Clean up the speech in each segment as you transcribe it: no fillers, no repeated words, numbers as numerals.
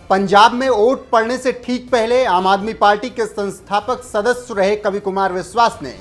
पंजाब में वोट पड़ने से ठीक पहले आम आदमी पार्टी के संस्थापक सदस्य रहे कवि कुमार विश्वास ने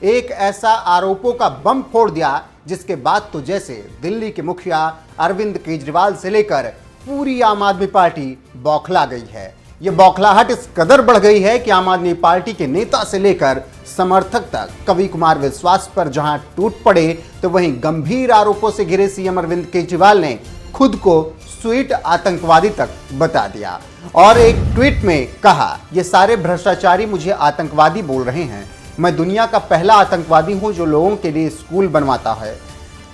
एक ऐसा आरोपों का बम फोड़ दिया जिसके बाद तो जैसे दिल्ली के मुखिया अरविंद केजरीवाल से लेकर पूरी आम आदमी पार्टी बौखला गई है। ये बौखलाहट इस कदर बढ़ गई है कि आम आदमी पार्टी के नेता से लेकर समर्थक तक कवि कुमार विश्वास पर जहां टूट पड़े तो वहीं गंभीर आरोपों से घिरे सीएम अरविंद केजरीवाल ने खुद को स्वीट आतंकवादी तक बता दिया और एक ट्वीट में कहा, ये सारे भ्रष्टाचारी मुझे आतंकवादी बोल रहे हैं। मैं दुनिया का पहला आतंकवादी हूं जो लोगों के लिए स्कूल बनवाता है,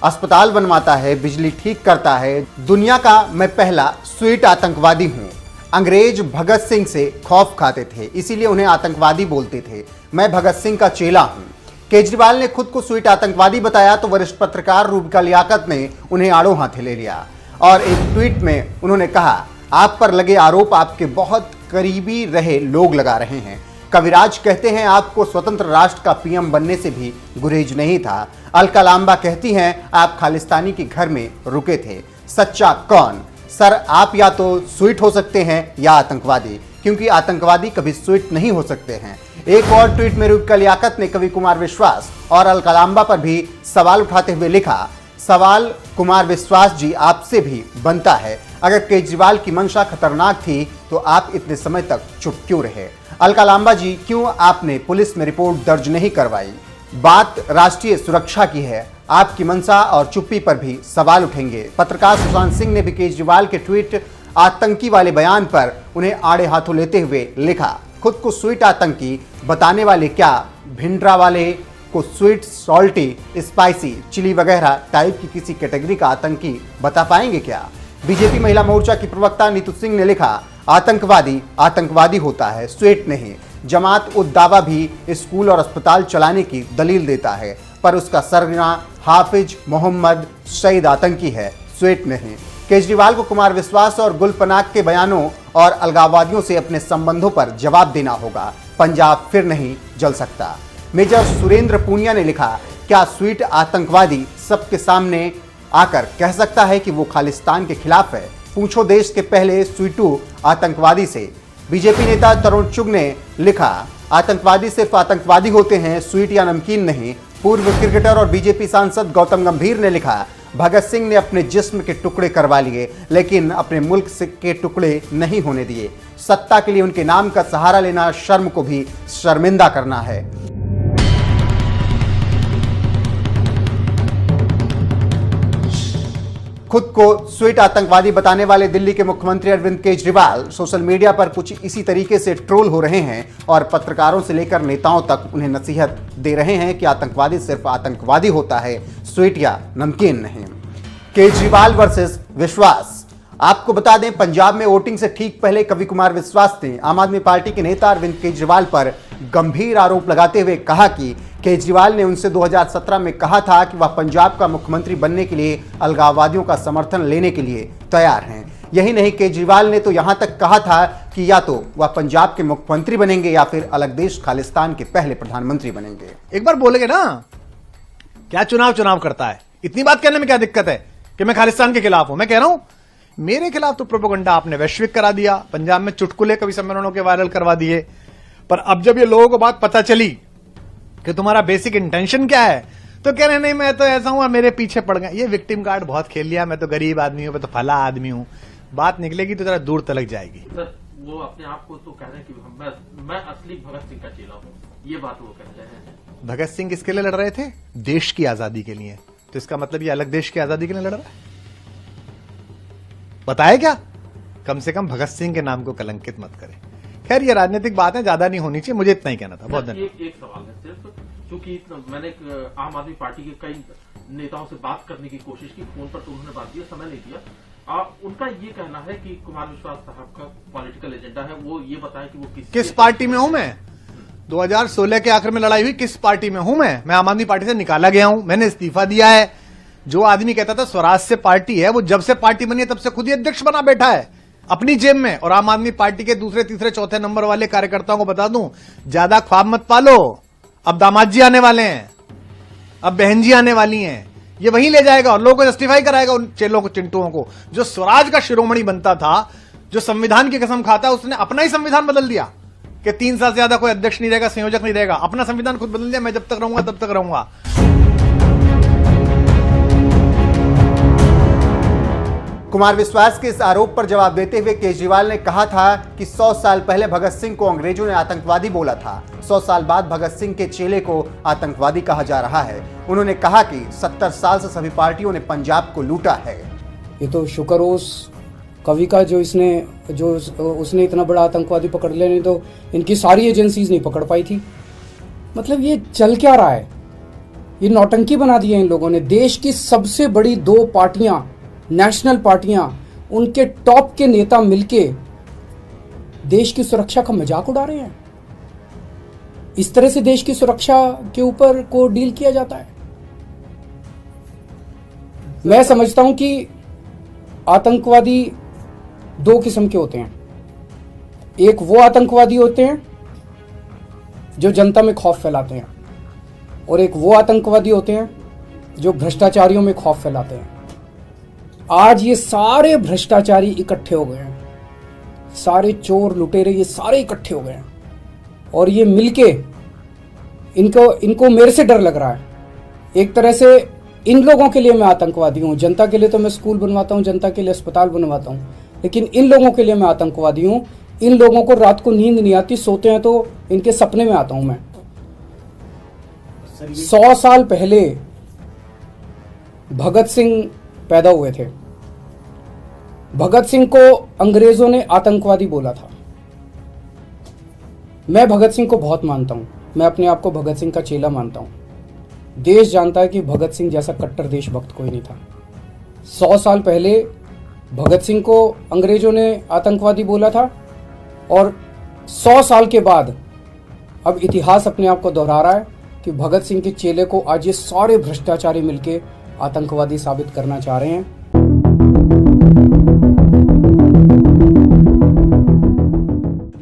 अस्पताल बनवाता है, बिजली ठीक करता है। दुनिया का मैं पहला स्वीट आतंकवादी हूं। अंग्रेज भगत सिंह से खौफ खाते थे, इसीलिए उन्हें आतंकवादी बोलते थे। मैं भगत सिंह का चेला हूं। केजरीवाल ने खुद को स्वीट आतंकवादी बताया तो वरिष्ठ पत्रकार रूबिका लियाकत ने उन्हें आड़ों हाथे ले लिया और एक ट्वीट में उन्होंने कहा, आप पर लगे आरोप आपके बहुत करीबी रहे लोग लगा रहे हैं। कविराज कहते हैं आपको स्वतंत्र राष्ट्र का पीएम बनने से भी गुरेज नहीं था। अलका लांबा कहती हैं आप खालिस्तानी के घर में रुके थे। सच्चा कौन? सर, आप या तो स्वीट हो सकते हैं या आतंकवादी, क्योंकि आतंकवादी कभी स्वीट नहीं हो सकते हैं। एक और ट्वीट में रूबिका लियाकत ने कवि कुमार विश्वास और अलका लांबा पर भी सवाल उठाते हुए लिखा, सवाल कुमार विश्वास जी आपसे भी बनता है। अगर केजरीवाल की मंशा खतरनाक थी तो आप इतने समय तक चुप क्यों रहे? अलका लांबा जी, क्यों आपने पुलिस में रिपोर्ट दर्ज नहीं करवाई? बात राष्ट्रीय सुरक्षा की है, आपकी मंशा और चुप्पी पर भी सवाल उठेंगे। पत्रकार सुशांत सिंह ने भी केजरीवाल के ट्वीट आतंकी वाले बयान पर उन्हें आड़े हाथों लेते हुए लिखा, खुद को स्वीट आतंकी बताने वाले क्या भिंडरा वाले को स्वीट, सॉल्टी, स्पाइसी, चिली वगैरह टाइप की किसी कैटेगरी का आतंकी बता पाएंगे क्या? बीजेपी महिला मोर्चा की प्रवक्ता नीतू सिंह ने लिखा, आतंकवादी आतंकवादी होता है, स्वीट नहीं। जमात उद दावा भी स्कूल और अस्पताल चलाने की दलील देता है, पर उसका सरगना हाफिज मोहम्मद सईद आतंकी है, स्वीट नहीं। केजरीवाल को कुमार विश्वास और गुल पनाग के बयानों और अलगाववादियों से अपने संबंधों पर जवाब देना होगा। पंजाब फिर नहीं जल सकता। मेजर सुरेंद्र पूनिया ने लिखा, क्या स्वीट आतंकवादी सबके सामने आकर कह सकता है कि वो खालिस्तान के खिलाफ है? पूछो देश के पहले स्वीटू आतंकवादी से। बीजेपी नेता तरुण चुग ने लिखा, आतंकवादी सिर्फ आतंकवादी होते हैं, स्वीट या नमकीन नहीं। पूर्व क्रिकेटर और बीजेपी सांसद गौतम गंभीर ने लिखा, भगत सिंह ने अपने जिस्म के टुकड़े करवा लिए लेकिन अपने मुल्क के टुकड़े नहीं होने दिए। सत्ता के लिए उनके नाम का सहारा लेना शर्म को भी शर्मिंदा करना है। खुद को स्वीट आतंकवादी बताने वाले दिल्ली के मुख्यमंत्री अरविंद केजरीवाल सोशल मीडिया पर कुछ इसी तरीके से ट्रोल हो रहे हैं और पत्रकारों से लेकर नेताओं तक उन्हें नसीहत दे रहे हैं कि आतंकवादी सिर्फ आतंकवादी होता है, स्वीट या नमकीन नहीं। केजरीवाल वर्सेस विश्वास। आपको बता दें, पंजाब में वोटिंग से ठीक पहले कवि कुमार विश्वास ने आम आदमी पार्टी के नेता अरविंद केजरीवाल पर गंभीर आरोप लगाते हुए कहा कि केजरीवाल ने उनसे 2017 में कहा था कि वह पंजाब का मुख्यमंत्री बनने के लिए अलगाववादियों का समर्थन लेने के लिए तैयार हैं। यही नहीं, केजरीवाल ने तो यहां तक कहा था कि या तो वह पंजाब के मुख्यमंत्री बनेंगे या फिर अलग देश खालिस्तान के पहले प्रधानमंत्री बनेंगे। एक बार बोलेंगे ना, क्या चुनाव करता है? इतनी बात कहने में क्या दिक्कत है कि मैं खालिस्तान के खिलाफ हूं? मैं कह रहा हूं मेरे खिलाफ तो प्रोपेगेंडा आपने वैश्विक करा दिया, पंजाब में चुटकुले कवि सम्मेलनों के वायरल करवा दिए, पर अब जब ये लोगों को बात पता चली कि तुम्हारा बेसिक इंटेंशन क्या है तो कह रहे नहीं मैं तो ऐसा हूं और मेरे पीछे पड़ गए। ये विक्टिम कार्ड बहुत खेल लिया, मैं तो गरीब आदमी हूं, मैं तो फला आदमी हूं। बात निकलेगी तो जरा दूर तलक जाएगी। सर, वो अपने आप को तो कह रहे हैं कि मैं असली भगत सिंह का चेला हूं, ये बात वो कहते हैं। भगत सिंह किसके लिए लड़ रहे थे? देश की आजादी के लिए। तो इसका मतलब ये अलग देश की आजादी के लिए लड़ रहा है? बताए क्या? कम से कम भगत सिंह के नाम को कलंकित मत करें। खैर, ये राजनीतिक बात है, ज्यादा नहीं होनी चाहिए, मुझे इतना ही कहना था। बहुत धन्यवाद। एक सवाल है सिर्फ, क्योंकि मैंने आम आदमी पार्टी के कई नेताओं से बात करने की कोशिश की, फोन पर तो उन्होंने बात किया, समय नहीं दिया। उनका ये कहना है कि कुमार विश्वास साहब का पॉलिटिकल एजेंडा है, वो ये बताएं कि वो किस पार्टी में हूं मैं। 2016 के आखिर में लड़ाई हुई, किस पार्टी में हूं मैं आम आदमी पार्टी से निकाला गया हूं, मैंने इस्तीफा दिया है। जो आदमी कहता था स्वराज से पार्टी है, वो जब से पार्टी बनी है तब से खुद ही अध्यक्ष बना बैठा है अपनी जेब में। और आम आदमी पार्टी के दूसरे तीसरे चौथे नंबर वाले कार्यकर्ताओं को बता दूं, ज्यादा ख्वाब मत पालो, अब दामाद जी आने वाले हैं, अब बहन जी आने वाली हैं, ये वहीं ले जाएगा और लोगों को जस्टिफाई कराएगा उन चेलों को, चिंटुओं को। जो स्वराज का शिरोमणि बनता था जो संविधान की कसम खाता है उसने अपना ही संविधान बदल दिया कि 3 साल से ज्यादा कोई अध्यक्ष नहीं रहेगा, संयोजक नहीं रहेगा। अपना संविधान खुद बदल दिया, मैं जब तक रहूंगा तब तक रहूंगा। कुमार विश्वास के इस आरोप पर जवाब देते हुए केजरीवाल ने कहा था कि 100 साल पहले भगत सिंह को अंग्रेजों ने आतंकवादी बोला था। 100 साल बाद भगत सिंह के चेले को आतंकवादी कहा जा रहा है। उन्होंने कहा कि 70 साल से सभी पार्टियों ने पंजाब को लूटा है। ये तो शुक्र उस कवि का जो उसने इतना बड़ा आतंकवादी पकड़ लिया, नहीं तो इनकी सारी एजेंसीज नहीं पकड़ पाई थी। मतलब ये चल क्या रहा है? ये नौटंकी बना दी है इन लोगों ने। देश की सबसे बड़ी 2 पार्टियां, नेशनल पार्टियां, उनके टॉप के नेता मिलके देश की सुरक्षा का मजाक उड़ा रहे हैं। इस तरह से देश की सुरक्षा के ऊपर को डील किया जाता है। मैं समझता हूं कि आतंकवादी 2 किस्म के होते हैं। एक वो आतंकवादी होते हैं जो जनता में खौफ फैलाते हैं, और एक वो आतंकवादी होते हैं जो भ्रष्टाचारियों में खौफ फैलाते हैं। आज ये सारे भ्रष्टाचारी इकट्ठे हो गए हैं, सारे चोर लुटेरे ये सारे इकट्ठे हो गए हैं, और ये मिलके इनको मेरे से डर लग रहा है। एक तरह से इन लोगों के लिए मैं आतंकवादी हूं। जनता के लिए तो मैं स्कूल बनवाता हूं, जनता के लिए अस्पताल बनवाता हूं, लेकिन इन लोगों के लिए मैं आतंकवादी हूं। इन लोगों को रात को नींद नहीं आती, सोते हैं तो इनके सपने में आता हूं मैं। 100 साल पहले भगत सिंह पैदा हुए थे। भगत सिंह को अंग्रेजों ने आतंकवादी बोला था। मैं भगत सिंह को बहुत मानता हूं, मैं अपने आप को भगत सिंह का चेला मानता हूं। देश जानता है कि भगत सिंह जैसा कट्टर देशभक्त कोई नहीं था। 100 साल पहले भगत सिंह को अंग्रेजों ने आतंकवादी बोला था, और 100 साल के बाद अब इतिहास अपने आप को दोहरा रहा है कि भगत सिंह के चेले को आज ये सारे भ्रष्टाचारी मिलके आतंकवादी साबित करना चाह रहे हैं।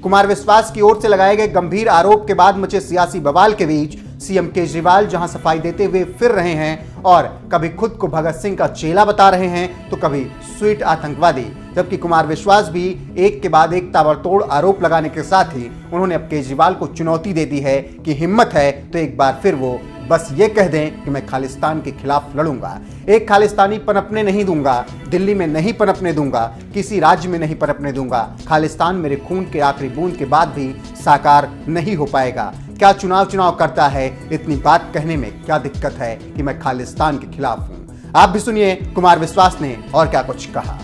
कुमार विश्वास की ओर से लगाए गए गंभीर आरोप के बाद मचे सियासी बवाल के बीच सीएम केजरीवाल जहां सफाई देते हुए फिर रहे हैं और कभी खुद को भगत सिंह का चेला बता रहे हैं तो कभी स्वीट आतंकवादी, जबकि कुमार विश्वास भी एक के बाद एक ताबड़तोड़ आरोप लगाने के साथ ही उन्होंने अब केजरीवाल को चुनौती दे दी है कि हिम्मत है तो एक बार फिर वो बस ये कह दें कि मैं खालिस्तान के खिलाफ लड़ूंगा। एक खालिस्तानी पनपने नहीं दूंगा, दिल्ली में नहीं पनपने दूंगा, किसी राज्य में नहीं पनपने दूंगा। खालिस्तान मेरे खून के आखिरी बूंद के बाद भी साकार नहीं हो पाएगा। क्या चुनाव करता है, इतनी बात कहने में क्या दिक्कत है कि मैं खालिस्तान के खिलाफ हूं। आप भी सुनिए कुमार विश्वास ने और क्या कुछ कहा।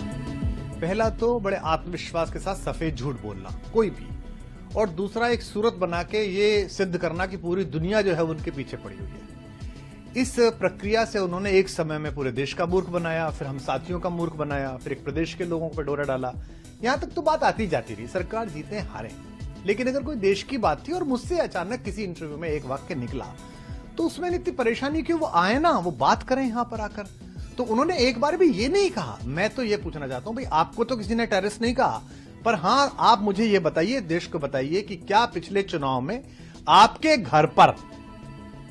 पहला तो बड़े आत्मविश्वास के साथ सफेद झूठ बोलना कोई भी, और दूसरा एक सूरत बना के ये सिद्ध करना कि पूरी दुनिया जो है उनके पीछे पड़ी हुई है। इस प्रक्रिया से उन्होंने एक समय में पूरे देश का मूर्ख बनाया, फिर हम साथियों का मूर्ख बनाया, फिर एक प्रदेश के लोगों पर डोरा डाला। यहां तक तो बात आती जाती रही, सरकार जीते हारे, लेकिन अगर कोई देश की बात थी और मुझसे अचानक किसी इंटरव्यू में एक वाक्य निकला तो उसमें इतनी परेशानी क्यों? वो आए ना, वो बात करें यहां पर आकर। तो उन्होंने एक बार भी ये नहीं कहा। मैं तो ये पूछना चाहता हूं भाई, आपको तो किसी ने टेररिस्ट नहीं कहा, पर हां आप मुझे ये बताइए, देश को बताइए कि क्या पिछले चुनाव में आपके घर पर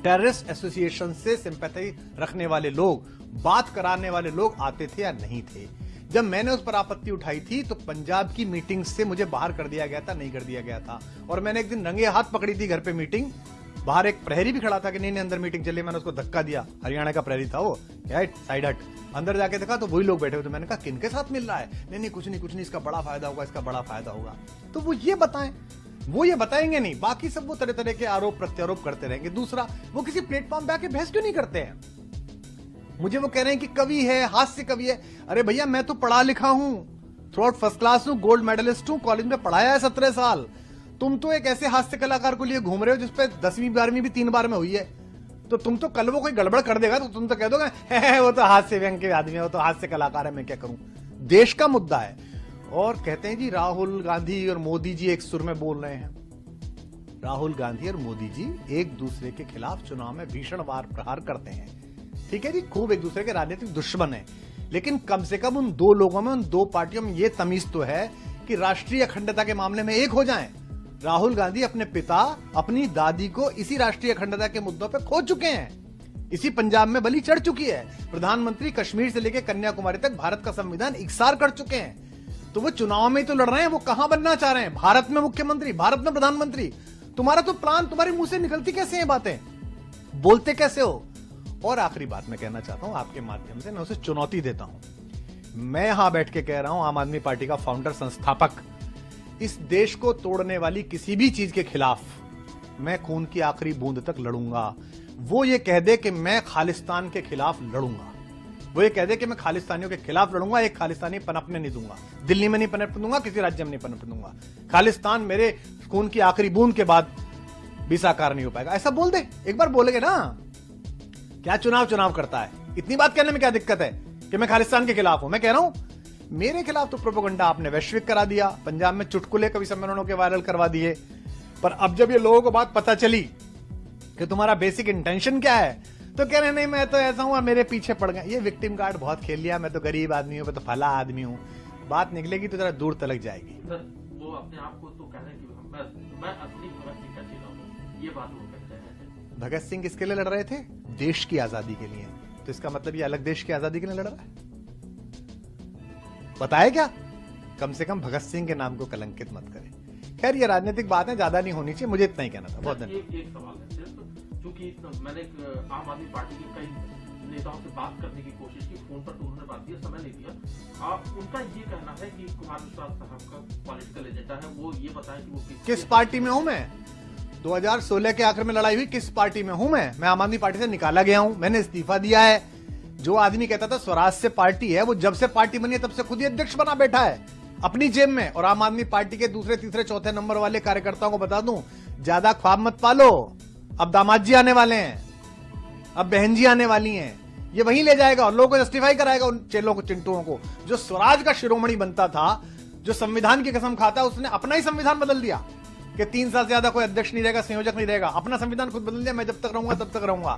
टेररिस्ट एसोसिएशन से सिंपैथी रखने वाले लोग, बात कराने वाले लोग आते थे या नहीं थे? जब मैंने उस पर आपत्ति उठाई थी तो पंजाब की मीटिंग से मुझे बाहर कर दिया गया था, नहीं कर दिया गया था। और मैंने एक दिन रंगे हाथ पकड़ी थी घर पे मीटिंग, बाहर एक प्रहरी भी खड़ा था कि नहीं अंदर मीटिंग चली, मैंने उसको धक्का दिया। हरियाणा का प्रहरी था वो, साइड हट। अंदर जाके देखा तो वही लोग बैठे हुए थे। मैंने कहा किनके साथ मिल रहा है? नहीं कुछ नहीं, इसका बड़ा फायदा होगा, इसका बड़ा फायदा होगा। तो वो ये बताएं, वो ये बताएंगे नहीं, बाकी सब वो तरह तरह के आरोप प्रत्यारोप करते रहेंगे। दूसरा, वो किसी प्लेटफॉर्म पे आके बहस क्यों नहीं करते हैं? मुझे वो कह रहे हैं कि कवि है, हास्य कवि है। अरे भैया, मैं तो पढ़ा लिखा हूं, थ्रू आउट फर्स्ट क्लास हूं, गोल्ड मेडलिस्ट हूं, कॉलेज में पढ़ाया है 17 साल। तुम तो एक ऐसे हास्य कलाकार को लिए घूम रहे हो जिसपे 10वीं 12वीं भी 3 बार में हुई है। तो तुम तो कल वो कोई गड़बड़ कर देगा तो तुम तो कह दोगे वो तो हास्य व्यंग के आदमी है, वो तो हास्य कलाकार है, मैं क्या करूं। देश का मुद्दा है। और कहते हैं जी राहुल गांधी और मोदी जी एक सुर में बोल रहे हैं। राहुल गांधी और मोदी जी एक दूसरे के खिलाफ चुनाव में भीषण वार प्रहार करते हैं, ठीक है जी, खूब एक दूसरे के राजनीतिक दुश्मन है, लेकिन कम से कम उन दो लोगों में, उन दो पार्टियों में ये तमीज तो है कि राष्ट्रीय अखंडता के मामले में एक हो जाएं। राहुल गांधी अपने पिता, अपनी दादी को इसी राष्ट्रीय अखंडता के मुद्दों पे खो चुके हैं। इसी पंजाब में बलि चढ़ चुकी है। प्रधानमंत्री कश्मीर से लेकर कन्याकुमारी तक भारत का संविधान इकसार कर चुके हैं। तो वो चुनाव में ही तो लड़ रहे हैं, वो कहां बनना चाह रहे हैं? भारत में मुख्यमंत्री, भारत में प्रधानमंत्री। तुम्हारा तो प्लान, तुम्हारे मुंह से निकलती कैसे हैं बातें, बोलते कैसे हो? और आखिरी बात मैं कहना चाहता हूं आपके माध्यम से, मैं उसे चुनौती देता हूं। मैं यहां बैठ के कह रहा हूं, आम आदमी पार्टी का फाउंडर, संस्थापक, इस देश को तोड़ने वाली किसी भी चीज के खिलाफ मैं खून की आखिरी बूंद तक लड़ूंगा। वो ये कह दे कि मैं खालिस्तान के खिलाफ लड़ूंगा, वो ये कह दे कि मैं खालिस्तानियों के खिलाफ लड़ूंगा, एक खालिस्तानी पनपने नहीं दूंगा, दिल्ली में नहीं पनपने दूंगा, किसी राज्य में नहीं पनपने दूंगा, खालिस्तान मेरे खून की आखिरी बूंद के बाद भी साकार नहीं हो पाएगा, ऐसा बोल दे। एक बार बोलेगे ना, क्या चुनाव करता है? इतनी बात कहने में क्या दिक्कत है कि मैं खालिस्तान के खिलाफ हूं? मैं कह रहा हूं मेरे खिलाफ तो प्रोपेगेंडा आपने वैश्विक करा दिया, पंजाब में चुटकुले कवि सम्मेलनों के वायरल करवा दिए, पर अब जब ये लोगों को बात पता चली कि तुम्हारा बेसिक इंटेंशन क्या है, तो कह रहे नहीं मैं तो ऐसा हूं और मेरे पीछे पड़ गए। ये विक्टिम कार्ड बहुत खेल लिया, मैं तो गरीब आदमी हूं, मैं तो फला आदमी हूं। बात निकलेगी तो जरा दूर तलक जाएगी। सर वो अपने आप को तो कह रहे हैं कि मैं असली भगत सिंह का चेला हूं, ये बात वो कहते हैं। भगत सिंह किसके लिए लड़ रहे थे? देश की आजादी के लिए। तो इसका मतलब ये अलग देश की आजादी के लिए लड़ रहा है? बताए क्या? कम से कम भगत सिंह के नाम को कलंकित मत करें। खैर ये राजनीतिक बात है, ज्यादा नहीं होनी चाहिए, मुझे इतना ही कहना था। बहुत धन्यवाद। एक सवाल है सिर्फ, क्योंकि मैंने आम आदमी पार्टी के कई नेताओं से बात करने की कोशिश की, फोन पर तो उन्होंने बात दिया, समय नहीं दिया। उनका ये कहना है कि कुमार विश्वास साहब का पॉलिटिकल एजेंडा है, वो ये बताएं कि वो किस पार्टी में हूं मैं? 2016 के आखिर में लड़ाई हुई, किस पार्टी में हूं मैं आम आदमी पार्टी से निकाला गया हूं, मैंने इस्तीफा दिया है। जो आदमी कहता था स्वराज से पार्टी है, वो जब से पार्टी बनी है तब से खुद ही अध्यक्ष बना बैठा है अपनी जेब में। और आम आदमी पार्टी के दूसरे तीसरे चौथे नंबर वाले कार्यकर्ताओं को बता दूं, ज्यादा ख्वाब मत पालो, अब दामाद जी आने वाले हैं, अब बहन जी आने वाली हैं, ये वहीं ले जाएगा और लोगों को जस्टिफाई कराएगा उन चेलों को, चिंटुओं को। जो स्वराज का शिरोमणि बनता था, जो संविधान की कसम खाता, उसने अपना ही संविधान बदल दिया कि 3 साल से ज्यादा कोई अध्यक्ष नहीं रहेगा, संयोजक नहीं रहेगा, अपना संविधान खुद बदल दिया, मैं जब तक रहूंगा तब तक रहूंगा।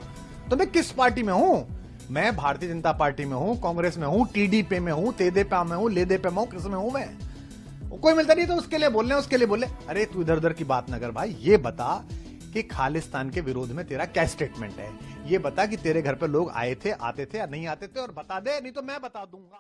तो मैं किस पार्टी में हूं? मैं भारतीय जनता पार्टी में हूं, कांग्रेस में हूं, टीडीपी में हूं, तेदेपा में हूं, लेदेपा में हूं, किस में हूं मैं? कोई मिलता नहीं तो उसके लिए बोल रहे हैं, उसके लिए बोले। अरे तू इधर उधर की बात न कर भाई, ये बता कि खालिस्तान के विरोध में तेरा क्या स्टेटमेंट है, ये बता कि तेरे घर पे लोग आए थे, आते थे या नहीं आते थे, और बता दे, नहीं तो मैं बता दूंगा।